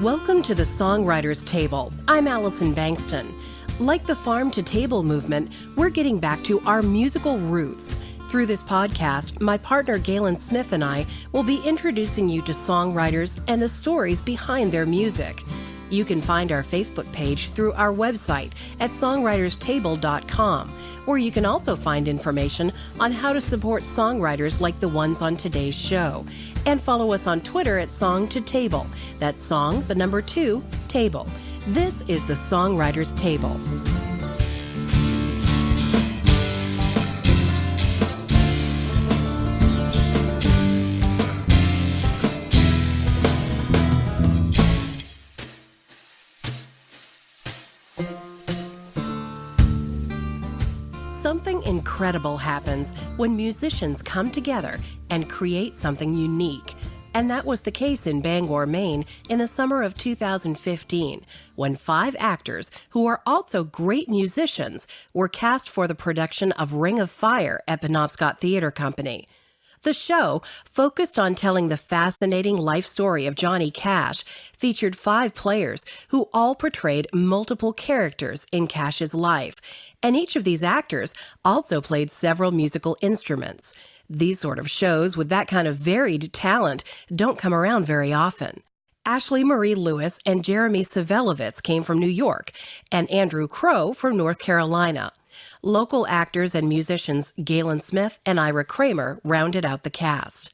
Welcome to the Songwriters Table. I'm Allison Bankston. Like the Farm to Table movement, we're getting back to our musical roots. Through this podcast, my partner Galen Smith and I will be introducing you to songwriters and the stories behind their music. You can find our Facebook page through our website at songwriterstable.com, where you can also find information on how to support songwriters like the ones on today's show. And follow us on Twitter at Song to Table. That's Song, the number 2, Table. This is the Songwriters Table. Something incredible happens when musicians come together and create something unique. And that was the case in Bangor, Maine in the summer of 2015, when 5 actors, who are also great musicians, were cast for the production of Ring of Fire at Penobscot Theatre Company. The show, focused on telling the fascinating life story of Johnny Cash, featured 5 players who all portrayed multiple characters in Cash's life, and each of these actors also played several musical instruments. These sort of shows with that kind of varied talent don't come around very often. Ashley Marie Lewis and Jeremy Savelovitz came from New York, and Andrew Crow from North Carolina. Local actors and musicians Galen Smith and Ira Kramer rounded out the cast.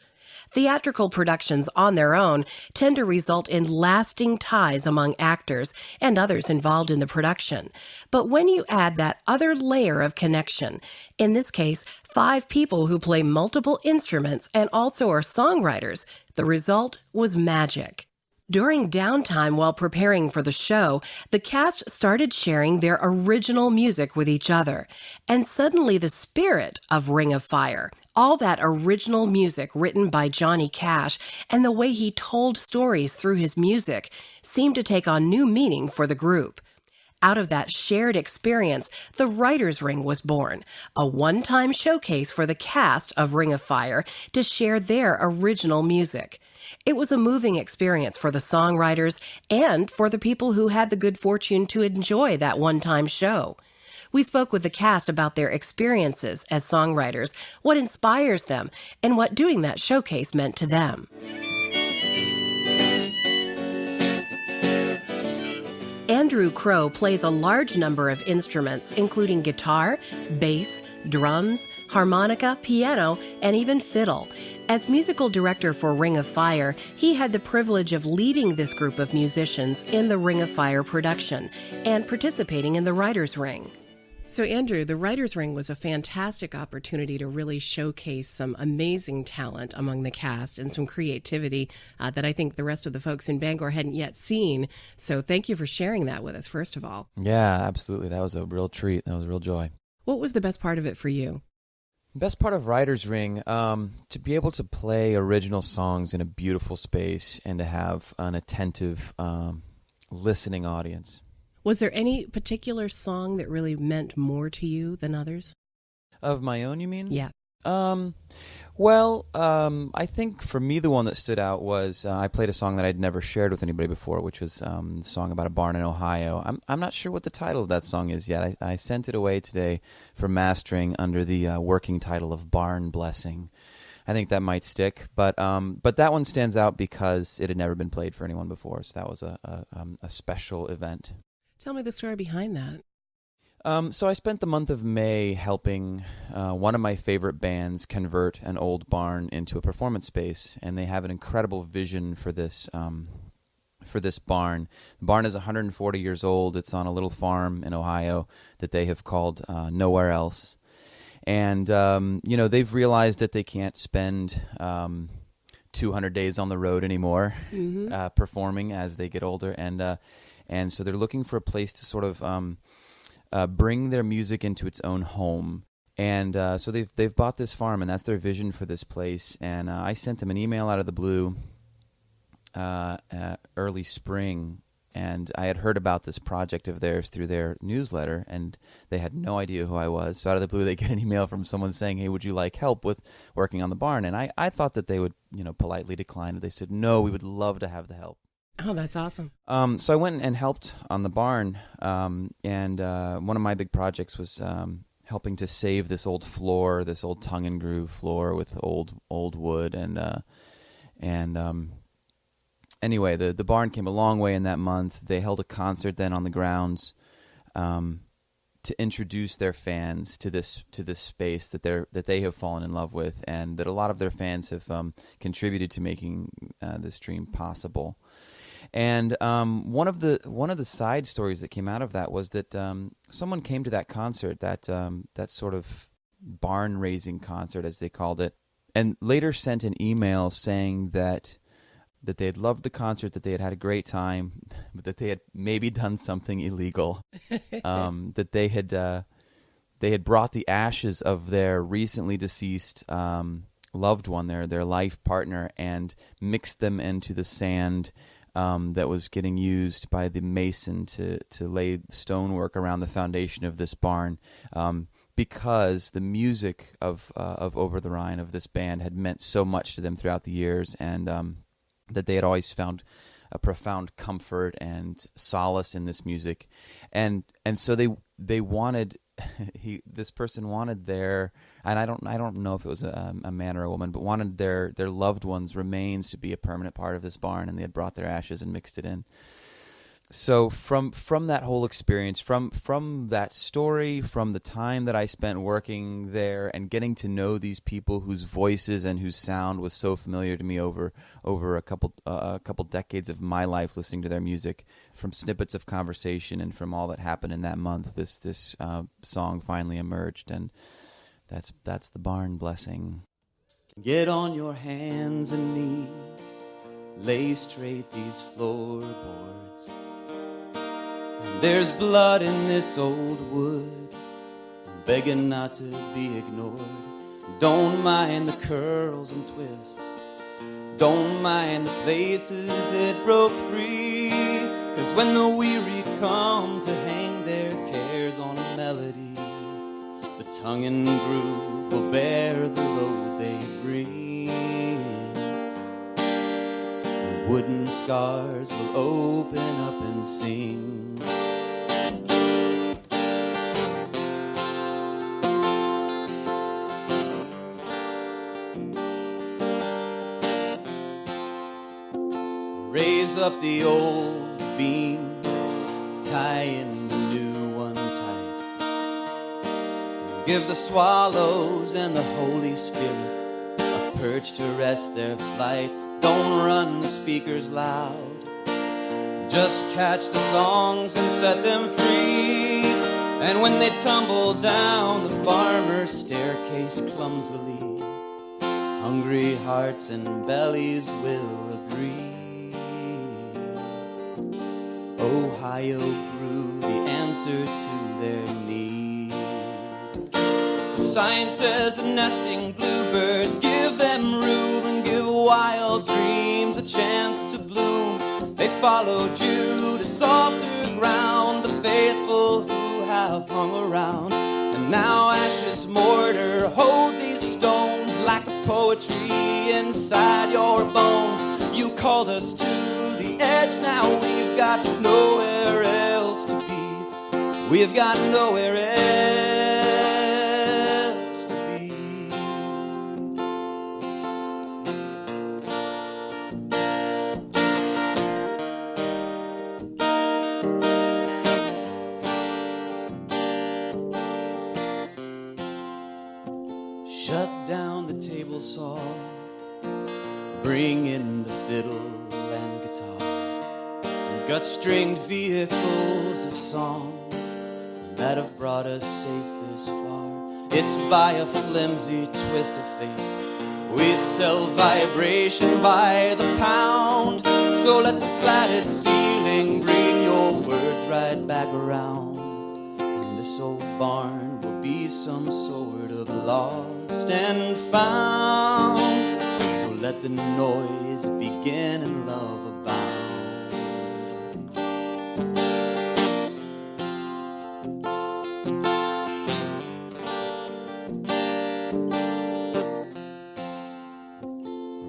Theatrical productions on their own tend to result in lasting ties among actors and others involved in the production. But when you add that other layer of connection, in this case, 5 people who play multiple instruments and also are songwriters, the result was magic. During downtime while preparing for the show, the cast started sharing their original music with each other. And suddenly the spirit of Ring of Fire, all that original music written by Johnny Cash and the way he told stories through his music, seemed to take on new meaning for the group. Out of that shared experience, the Writers' Ring was born, a one-time showcase for the cast of Ring of Fire to share their original music. It was a moving experience for the songwriters and for the people who had the good fortune to enjoy that one-time show. We spoke with the cast about their experiences as songwriters, what inspires them, and what doing that showcase meant to them. Andrew Crow plays a large number of instruments, including guitar, bass, drums, harmonica, piano, and even fiddle. As musical director for Ring of Fire, he had the privilege of leading this group of musicians in the Ring of Fire production and participating in the Writers' Ring. So, Andrew, the Writers' Ring was a fantastic opportunity to really showcase some amazing talent among the cast and some creativity that I think the rest of the folks in Bangor hadn't yet seen. So thank you for sharing that with us, first of all. Yeah, absolutely. That was a real treat. That was a real joy. What was the best part of it for you? Best part of Writer's Ring, to be able to play original songs in a beautiful space and to have an attentive listening audience. Was there any particular song that really meant more to you than others? Of my own, you mean? Yeah. I think for me the one that stood out was I played a song that I'd never shared with anybody before, which was a song about a barn in Ohio. I'm not sure what the title of that song is yet. I sent it away today for mastering under the working title of Barn Blessing. I think that might stick, but that one stands out because it had never been played for anyone before, so that was a special event. Tell me the story behind that. So I spent the month of May helping one of my favorite bands convert an old barn into a performance space, and they have an incredible vision for this barn. The barn is 140 years old. It's on a little farm in Ohio that they have called Nowhere Else. And, they've realized that they can't spend 200 days on the road anymore performing as they get older. And so they're looking for a place to sort of bring their music into its own home. And so they've bought this farm, and that's their vision for this place. And I sent them an email out of the blue early spring, and I had heard about this project of theirs through their newsletter, and they had no idea who I was. So out of the blue, they get an email from someone saying, "Hey, would you like help with working on the barn?" And I thought that they would politely decline. They said, "No, we would love to have the help." Oh, that's awesome. So I went and helped on the barn, and one of my big projects was helping to save this old floor, this old tongue and groove floor with old wood, and anyway, the barn came a long way in that month. They held a concert then on the grounds to introduce their fans to this space that they have fallen in love with, and that a lot of their fans have contributed to making this dream possible. And one of the side stories that came out of that was that someone came to that concert, that sort of barn raising concert as they called it, and later sent an email saying that they had loved the concert, that they had a great time, but that they had maybe done something illegal, that they had brought the ashes of their recently deceased loved one, their life partner, and mixed them into the sand that was getting used by the mason to lay stonework around the foundation of this barn, because the music of Over the Rhine, of this band, had meant so much to them throughout the years, and that they had always found a profound comfort and solace in this music, and so they wanted this person wanted their, and I don't know if it was a man or a woman, but wanted their loved one's remains to be a permanent part of this barn, and they had brought their ashes and mixed it in. So from that whole experience, from that story, from the time that I spent working there and getting to know these people whose voices and whose sound was so familiar to me over a couple decades of my life listening to their music, from snippets of conversation and from all that happened in that month, this song finally emerged, and that's the Barn Blessing. Get on your hands and knees, lay straight these floorboards. There's blood in this old wood, begging not to be ignored. Don't mind the curls and twists, don't mind the places it broke free. 'Cause when the weary come to hang their cares on a melody, the tongue and groove will bear the load they bring. The wooden scars will open up and sing. Raise up the old beam, tie in the new one tight. Give the swallows and the Holy Spirit a perch to rest their flight. Don't run the speakers loud, just catch the songs and set them free. And when they tumble down the farmer's staircase clumsily, hungry hearts and bellies will agree. Ohio grew the answer to their need. The sign says nesting bluebirds, give them room and give wild dreams a chance to bloom. They followed you to softer ground, the faithful who have hung around. And now ashes mortar hold these stones like the poetry inside your bones. You called us to the edge, now we've got nowhere else to be. We've got nowhere else to be. Shut down the table saw, bring in the fiddle and guitar, gut-stringed vehicles of song that have brought us safe this far. It's by a flimsy twist of fate we sell vibration by the pound. So let the slatted ceiling bring your words right back around, and this old barn will be some sort of lost and found. So let the noise begin and love abound.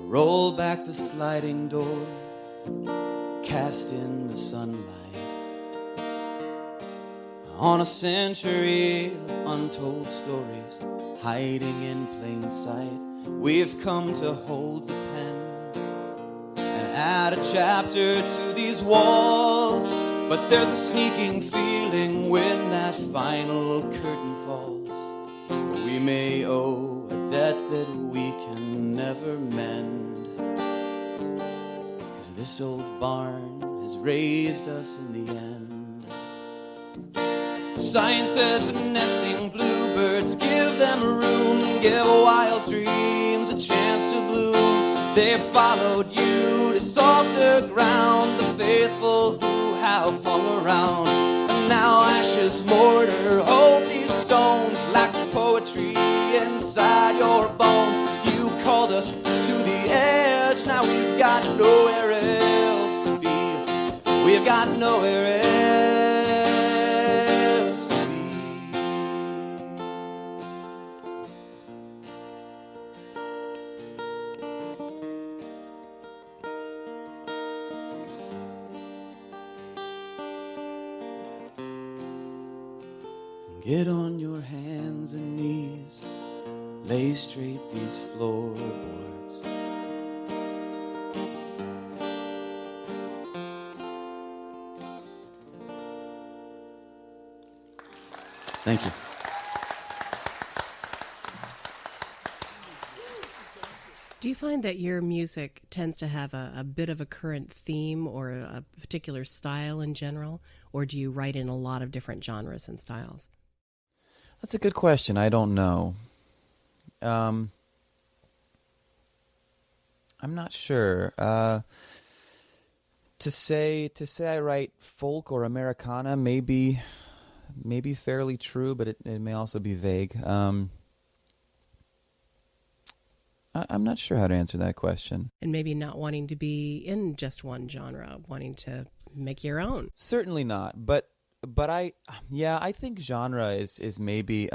Roll back the sliding door, cast in the sunlight on a century of untold stories hiding in plain sight. We've come to hold the pen and add a chapter to these walls, but there's a sneaking feeling when that final curtain falls. We may owe a debt that we can never mend, 'cause this old barn has raised us in the end. Science says that nesting bluebirds, give them room and give wild dreams a chance to bloom. They've followed you to softer ground, the faithful who have hung around. And now ashes, mortar, hold these stones like poetry inside your bones. You called us to the edge, now we've got nowhere else to be. We've got nowhere else. Get on your hands and knees, lay straight these floorboards. Thank you. Do you find that your music tends to have a bit of a current theme or a particular style in general, or do you write in a lot of different genres and styles? That's a good question. I don't know. I'm not sure. To say I write folk or Americana may be fairly true, but it may also be vague. I'm not sure how to answer that question. And maybe not wanting to be in just one genre, wanting to make your own. Certainly not, but I think genre is maybe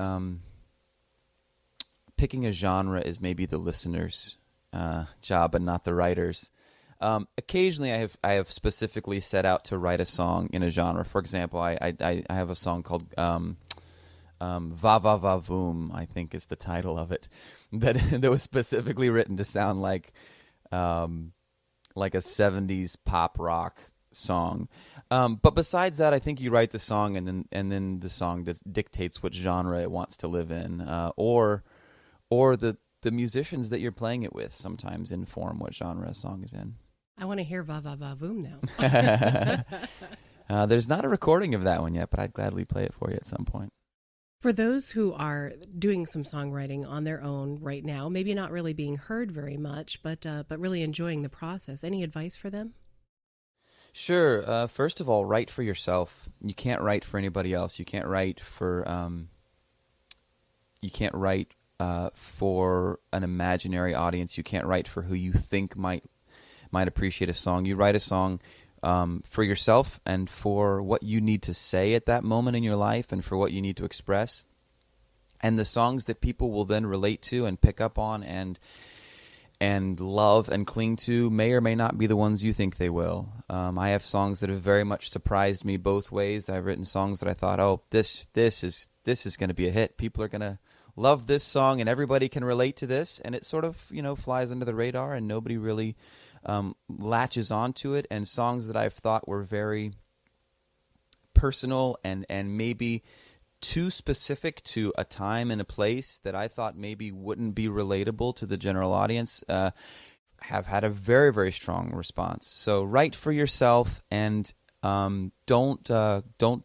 picking a genre is maybe the listener's job and not the writer's. Occasionally I have specifically set out to write a song in a genre. For example, I have a song called Va Va Va Voom, I think is the title of it, that was specifically written to sound like a 70s pop rock song. But besides that, I think you write the song and then the song dictates what genre it wants to live in, or the musicians that you're playing it with sometimes inform what genre a song is in. I want to hear Va Va Va Voom now. There's not a recording of that one yet, but I'd gladly play it for you at some point. For those who are doing some songwriting on their own right now, maybe not really being heard very much, but really enjoying the process, any advice for them? Sure. First of all, write for yourself. You can't write for anybody else. You can't write for for an imaginary audience. You can't write for who you think might appreciate a song. You write a song for yourself and for what you need to say at that moment in your life and for what you need to express. And the songs that people will then relate to and pick up on and love and cling to may or may not be the ones you think they will. I have songs that have very much surprised me both ways. I've written songs that I thought, oh, this is going to be a hit. People are going to love this song and everybody can relate to this. And it sort of, flies under the radar and nobody really latches onto it. And songs that I've thought were very personal and maybe too specific to a time and a place that I thought maybe wouldn't be relatable to the general audience, have had a very, very strong response. So write for yourself and don't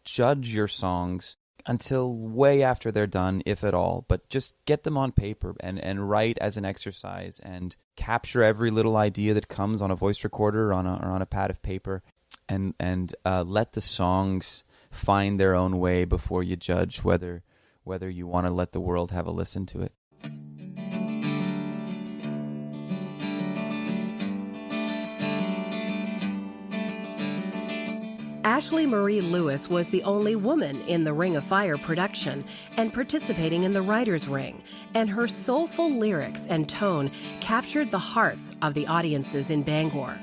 judge your songs until way after they're done, if at all. But just get them on paper and write as an exercise and capture every little idea that comes on a voice recorder or on a pad of paper, and let the songs find their own way before you judge whether you want to let the world have a listen to it. Ashley Marie Lewis was the only woman in the Ring of Fire production and participating in the Writers' Ring, and her soulful lyrics and tone captured the hearts of the audiences in Bangor.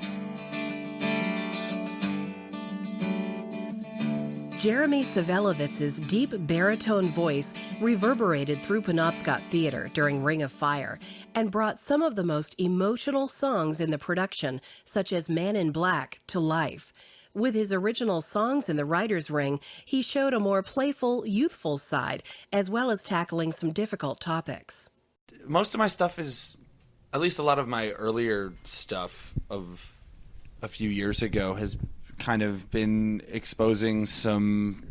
Jeremy Savelovitz's deep baritone voice reverberated through Penobscot Theater during Ring of Fire and brought some of the most emotional songs in the production, such as Man in Black, to life. With his original songs in the writer's ring, he showed a more playful, youthful side, as well as tackling some difficult topics. Most of my stuff is, at least a lot of my earlier stuff of a few years ago, has kind of been exposing some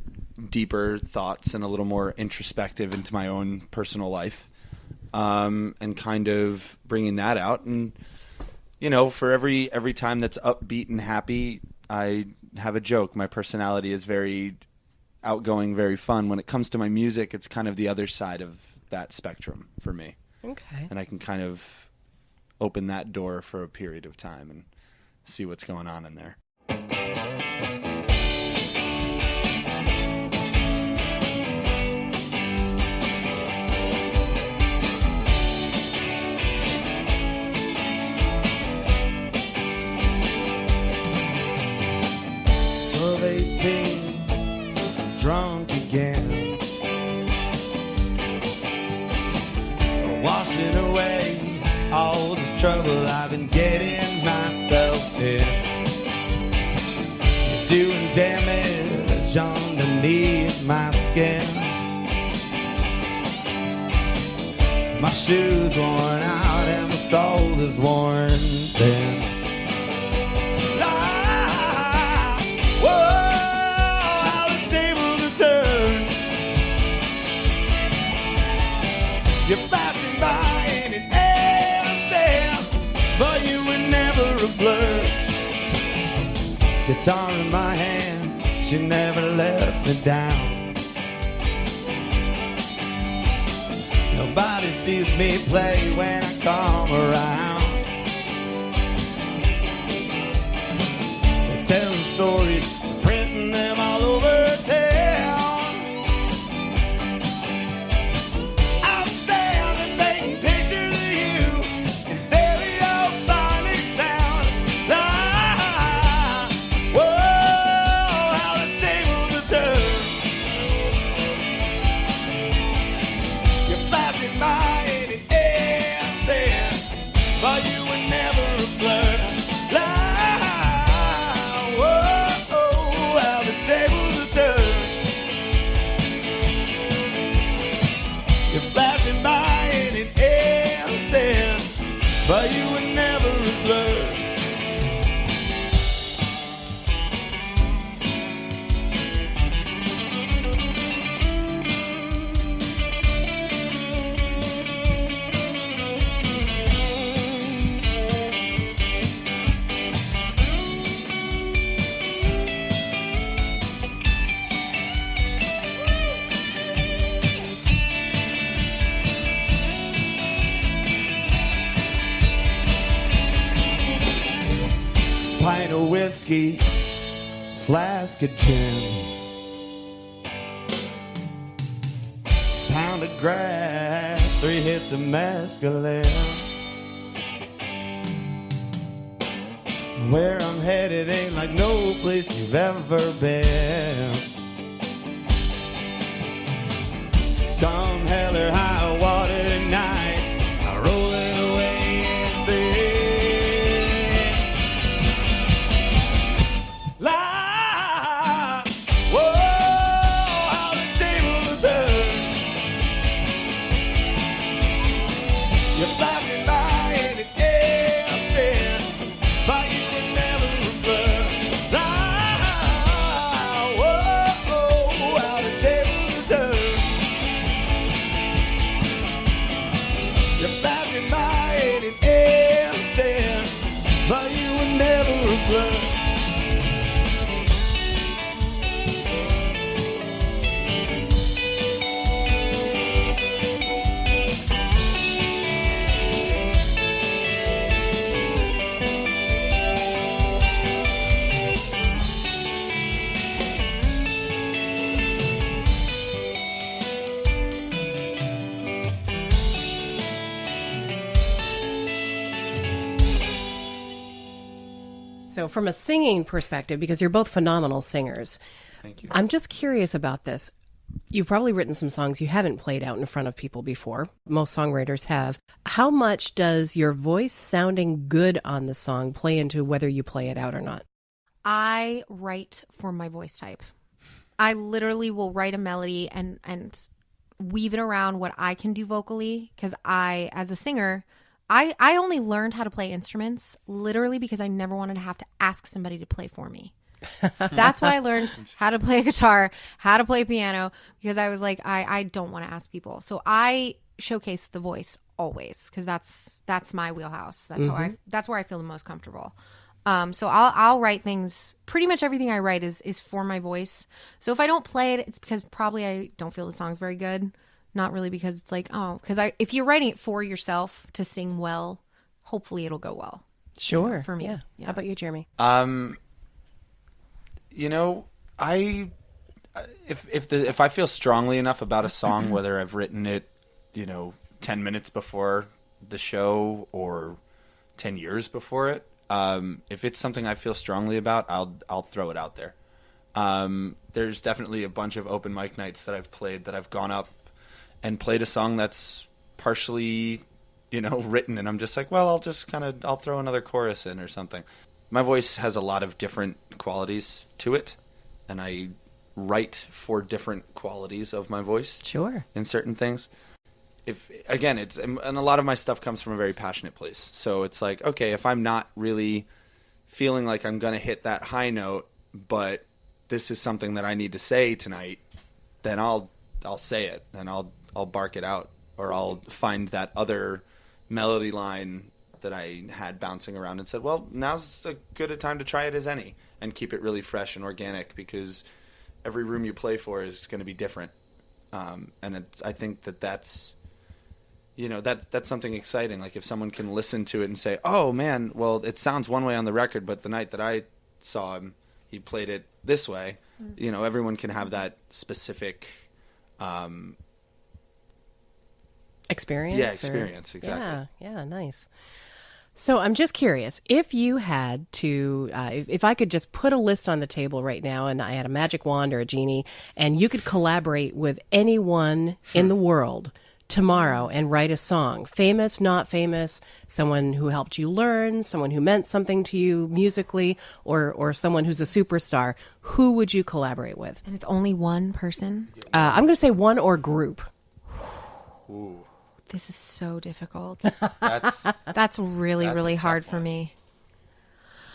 deeper thoughts and a little more introspective into my own personal life, and kind of bringing that out. And, you know, for every time that's upbeat and happy, I have a joke. My personality is very outgoing, very fun. When it comes to my music, it's kind of the other side of that spectrum for me. Okay. And I can kind of open that door for a period of time and see what's going on in there. Of 18, drunk again, washing away all this trouble I've been getting myself in, doing damage underneath my skin. My shoes worn out and my soul is worn thin. You're passing by in an airstep, but you were never a blur. Guitar in my hand, she never lets me down. Nobody sees me play when I come around. They're telling stories, printing them all over town. But you were never a blur. Pint of whiskey, flask of gin, pound of grass, 3 hits of mescaline. Where I'm headed ain't like no place you've ever been. Come hell or high water tonight, I roll it away and say, So from a singing perspective, because you're both phenomenal singers, Thank you. I'm just curious about this. You've probably written some songs you haven't played out in front of people before. Most songwriters have. How much does your voice sounding good on the song play into whether you play it out or not? I write for my voice type. I literally will write a melody and weave it around what I can do vocally, because I, as a singer, I only learned how to play instruments literally because I never wanted to have to ask somebody to play for me. That's why I learned how to play a guitar, how to play piano, because I was like, I don't want to ask people. So I showcase the voice always, because that's my wheelhouse. That's how that's where I feel the most comfortable. So I'll write things. Pretty much everything I write is for my voice. So if I don't play it, it's because probably I don't feel the song's very good. Not really because it's like, because if you're writing it for yourself to sing well, hopefully it'll go well. Sure. For me. Yeah. Yeah. How about you, Jeremy? You know, if I feel strongly enough about a song, whether I've written it, 10 minutes before the show or 10 years before it, if it's something I feel strongly about, I'll throw it out there. There's definitely a bunch of open mic nights that I've played that I've gone up and played a song that's partially, written, and I'm just like, well, I'll throw another chorus in or something. My voice has a lot of different qualities to it, and I write for different qualities of my voice. Sure. In certain things. And a lot of my stuff comes from a very passionate place. So it's like, okay, if I'm not really feeling like I'm going to hit that high note, but this is something that I need to say tonight, then I'll say it, and I'll bark it out, or I'll find that other melody line that I had bouncing around and said, well, now's as good a time to try it as any, and keep it really fresh and organic, because every room you play for is going to be different. And I think that's something exciting. Like if someone can listen to it and say, oh man, well, it sounds one way on the record, but the night that I saw him, he played it this way. Mm-hmm. Everyone can have that specific experience. Yeah, experience, exactly. Yeah, nice. So I'm just curious, if you had to, if I could just put a list on the table right now, and I had a magic wand or a genie, and you could collaborate with anyone in the world tomorrow and write a song, famous, not famous, someone who helped you learn, someone who meant something to you musically, or someone who's a superstar, who would you collaborate with? And it's only one person? I'm going to say one or group. Ooh. This is so difficult. That's really hard for me.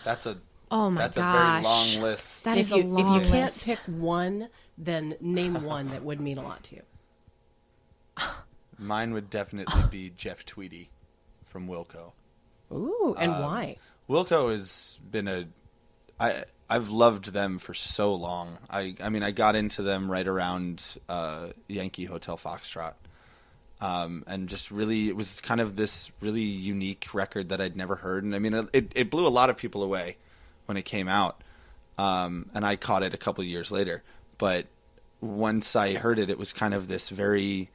That's a Oh my That's gosh. a very long list. That is a long If you can't list. pick one, then name one that would mean a lot to you. Mine would definitely be Jeff Tweedy from Wilco. Ooh, and why? Wilco has been I've loved them for so long. I mean, I got into them right around Yankee Hotel Foxtrot. And just really, it was kind of this really unique record that I'd never heard. And I mean, it blew a lot of people away when it came out. And I caught it a couple of years later. But once I heard it, it was kind of this very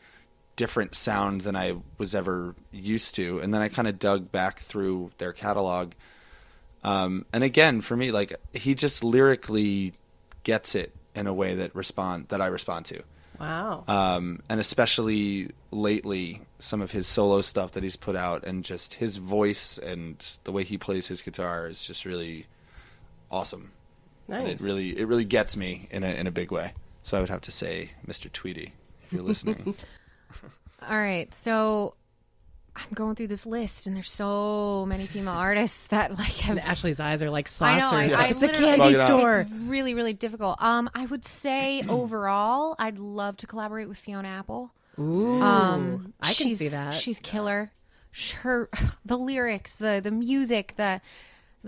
different sound than I was ever used to. And then I kind of dug back through their catalog. And again, for me, like, he just lyrically gets it in a way that I respond to. Wow. And especially lately, some of his solo stuff that he's put out, and just his voice and the way he plays his guitar is just really awesome. Nice. And it really gets me in a big way. So I would have to say Mr. Tweedy, if you're listening. All right, so I'm going through this list, and there's so many female artists that like have. Ashley's eyes are like I saucers. know. It's a literally- candy store. It's really, really difficult. I would say overall, I'd love to collaborate with Fiona Apple. Ooh, I can She's- see that. She's killer. The lyrics, the music, the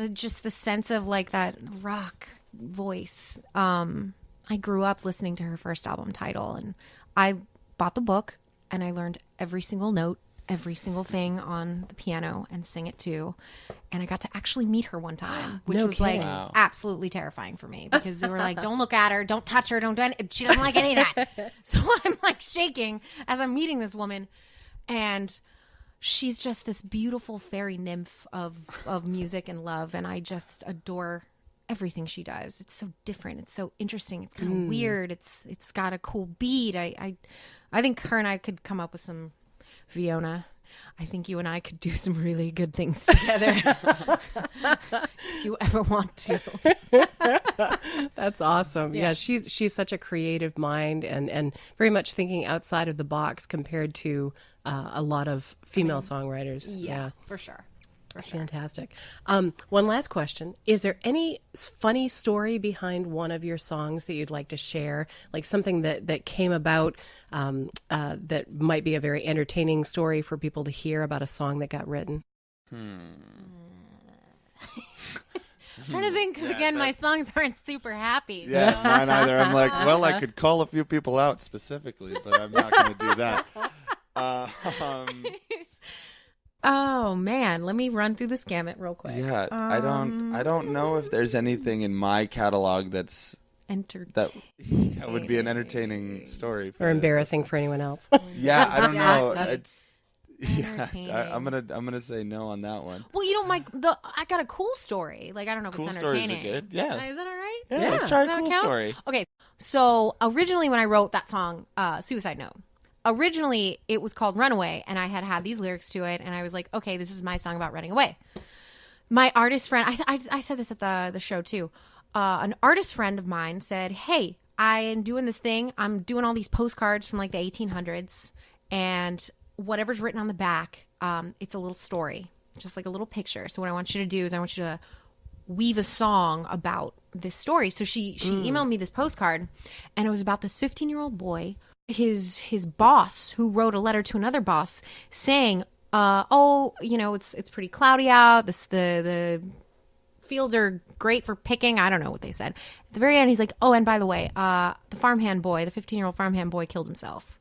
just the sense of like that rock voice. I grew up listening to her first album Tidal, and I bought the book and I learned every single note, every single thing on the piano, and sing it too. And I got to actually meet her one time, which No was kidding. like Wow. absolutely terrifying for me, because they were like, don't look at her, don't touch her, don't do anything. She doesn't like any of that. So I'm like shaking as I'm meeting this woman, and she's just this beautiful fairy nymph of music and love, and I just adore everything she does. It's so different. It's so interesting. It's kind of weird. It's got a cool beat. I think her and I could come up with some Fiona. I think you and I could do some really good things together if you ever want to. That's awesome. Yeah, she's such a creative mind and very much thinking outside of the box compared to a lot of female songwriters. Yeah, for sure. Fantastic. One last question. Is there any funny story behind one of your songs that you'd like to share? Like something that came about that might be a very entertaining story for people to hear about a song that got written? I'm trying to think, because again, my songs aren't super happy. Yeah, So. mine either. I'm like, well, I could call a few people out specifically, but I'm not going to do that. Oh man, let me run through this gamut real quick. Yeah, I don't know if there's anything in my catalog that would be an entertaining story Or embarrassing for anyone else? Yeah, I don't know. Exactly. It's I'm gonna say no on that one. Well, you know, I got a cool story. Like, I don't know if Cool it's stories entertaining. are good. Yeah. Is that all right? Yeah, let's try a Does that cool count? story. Okay, so originally when I wrote that song, Suicide Note, originally it was called Runaway, and I had these lyrics to it, and I was like, okay, this is my song about running away. My artist friend, I said this at the show too, an artist friend of mine said, hey, I am doing this thing, I'm doing all these postcards from like the 1800s, and whatever's written on the back, it's a little story, just like a little picture. So what I want you to do is I want you to weave a song about this story. So she emailed me this postcard, and it was about this 15-year-old boy. His boss, who wrote a letter to another boss saying, it's pretty cloudy out. The fields are great for picking. I don't know what they said. At the very end, he's like, oh, and by the way, the 15-year-old farmhand boy killed himself.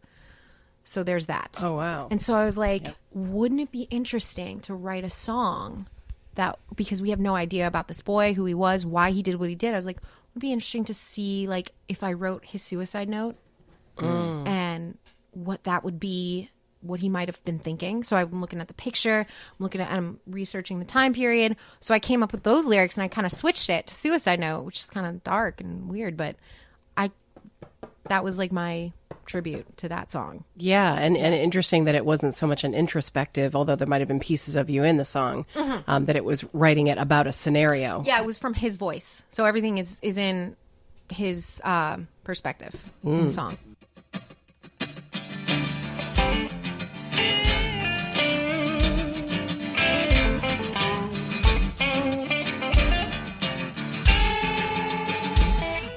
So there's that. Oh, wow. And so I was like, wouldn't it be interesting to write a song that, because we have no idea about this boy, who he was, why he did what he did. I was like, it would be interesting to see, like, if I wrote his suicide note and what that would be, what he might have been thinking. So I'm looking at the picture, I'm researching the time period. So I came up with those lyrics, and I kind of switched it to Suicide Note, which is kind of dark and weird, but that was like my tribute to that song. Yeah, and interesting that it wasn't so much an introspective, although there might have been pieces of you in the song, that it was writing it about a scenario. Yeah, it was from his voice. So everything is in his perspective in the song.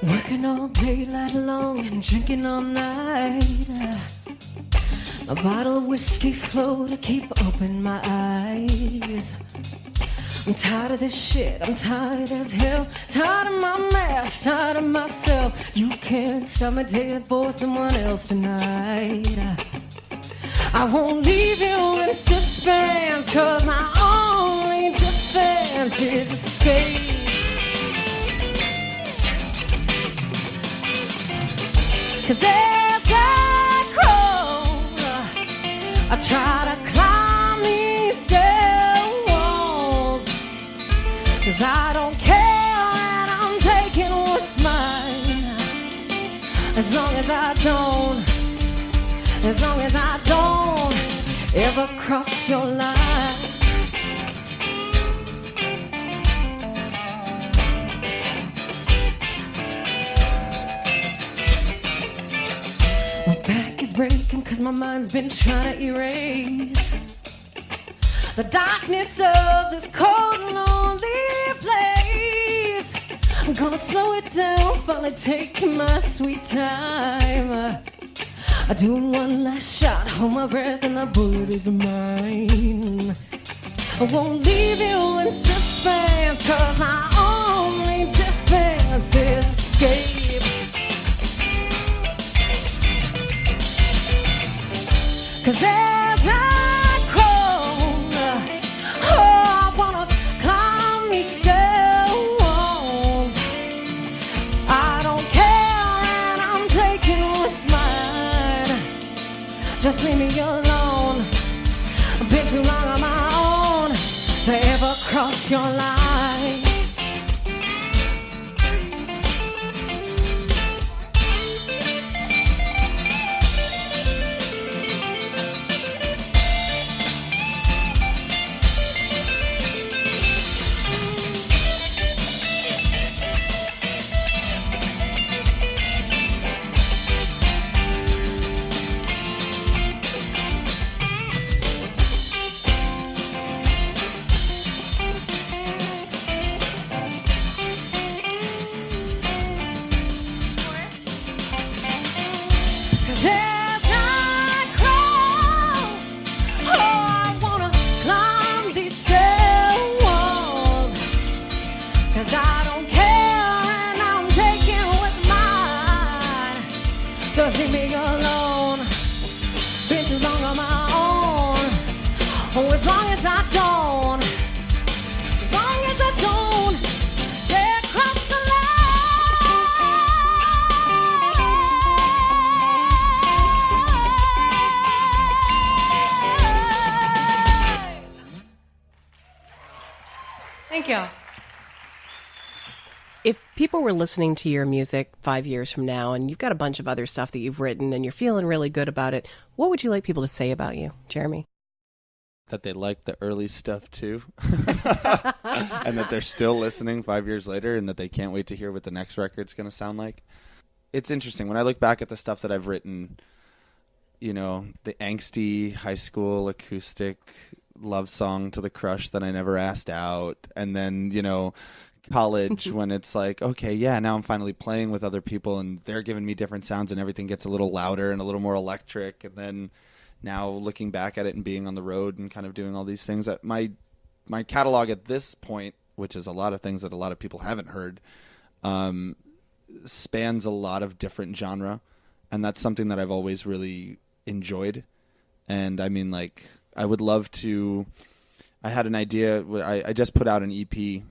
Working all day, light long, and drinking all night. A bottle of whiskey flow to keep open my eyes. I'm tired of this shit, I'm tired as hell. Tired of my mess, tired of myself. You can't stop me taking for someone else tonight. I won't leave you in suspense, 'cause my only defense is escape. 'Cause as I crawl, I try to climb these cell walls. 'Cause I don't care and I'm taking what's mine. As long as I don't ever cross your line. My back is breaking 'cause my mind's been trying to erase the darkness of this cold and lonely place. I'm gonna slow it down, finally take my sweet time. I do one last shot, hold my breath, and the bullet is mine. I won't leave you in suspense, 'cause my only defense is escape. 'Cause as I crawl, I wanna climb these cell walls. I don't care and I'm taking what's mine. Just leave me alone. I've been through Thank you. If people were listening to your music 5 years from now and you've got a bunch of other stuff that you've written and you're feeling really good about it, what would you like people to say about you, Jeremy? That they like the early stuff too. And that they're still listening 5 years later and that they can't wait to hear what the next record's going to sound like. It's interesting. When I look back at the stuff that I've written, you know, the angsty high school acoustic love song to the crush that I never asked out. And then, you know, college when it's like, okay, yeah, now I'm finally playing with other people and they're giving me different sounds and everything gets a little louder and a little more electric. And then now looking back at it and being on the road and kind of doing all these things, that my catalog at this point, which is a lot of things that a lot of people haven't heard, spans a lot of different genre. And that's something that I've always really enjoyed. And I mean, like, I would love to, I had an idea. I just put out an EP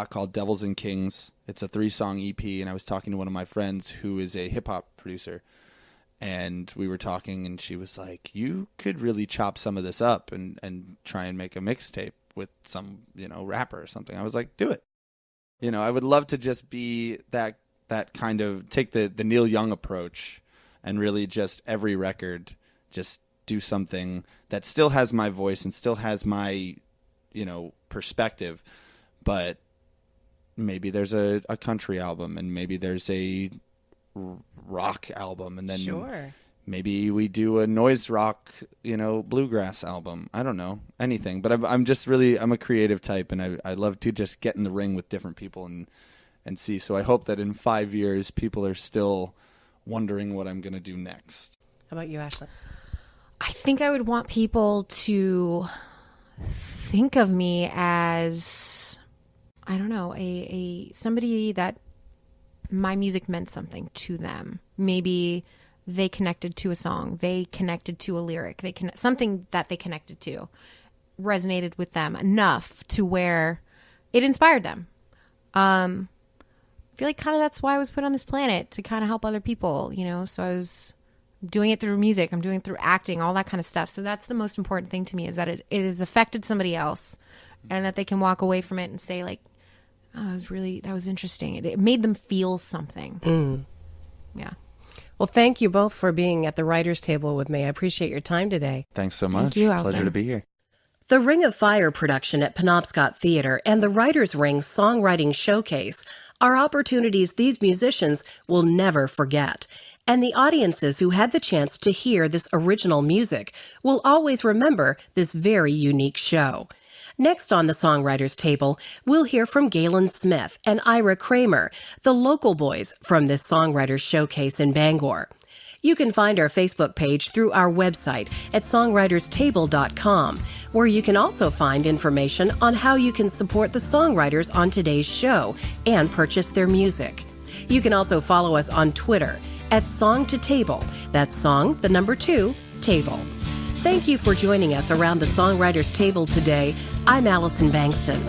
called Devils and Kings. It's a 3-song EP, and I was talking to one of my friends who is a hip-hop producer, and we were talking, and she was like, you could really chop some of this up and try and make a mixtape with some, you know, rapper or something. I was like, do it. You know, I would love to just be that kind of, take the Neil Young approach and really just every record just do something that still has my voice and still has my, you know, perspective, but maybe there's a country album and maybe there's a rock album and then maybe we do a noise rock, you know, bluegrass album. I don't know, anything. But I'm just really, I'm a creative type and I love to just get in the ring with different people and see. So I hope that in 5 years people are still wondering what I'm going to do next. How about you, Ashley? I think I would want people to think of me as, I don't know, a somebody that my music meant something to them. Maybe they connected to a song, they connected to a lyric, something that they connected to resonated with them enough to where it inspired them. I feel like kind of that's why I was put on this planet, to kind of help other people, you know. So I was doing it through music, I'm doing it through acting, all that kind of stuff. So that's the most important thing to me, is that it has affected somebody else and that they can walk away from it and say, like, oh, that was interesting. It made them feel something. Yeah. Well, thank you both for being at the writer's table with me. I appreciate your time today. Thanks so much. Thank you, Alton. Pleasure to be here. The Ring of Fire production at Penobscot Theater and the Writers' Ring Songwriting Showcase are opportunities these musicians will never forget. And the audiences who had the chance to hear this original music will always remember this very unique show. Next on the Songwriters Table, we'll hear from Galen Smith and Ira Kramer, the local boys from this Songwriters Showcase in Bangor. You can find our Facebook page through our website at songwriterstable.com, where you can also find information on how you can support the songwriters on today's show and purchase their music. You can also follow us on Twitter at Song to Table. That's Song, the number 2, Table. Thank you for joining us around the Songwriters Table today. I'm Allison Bankston.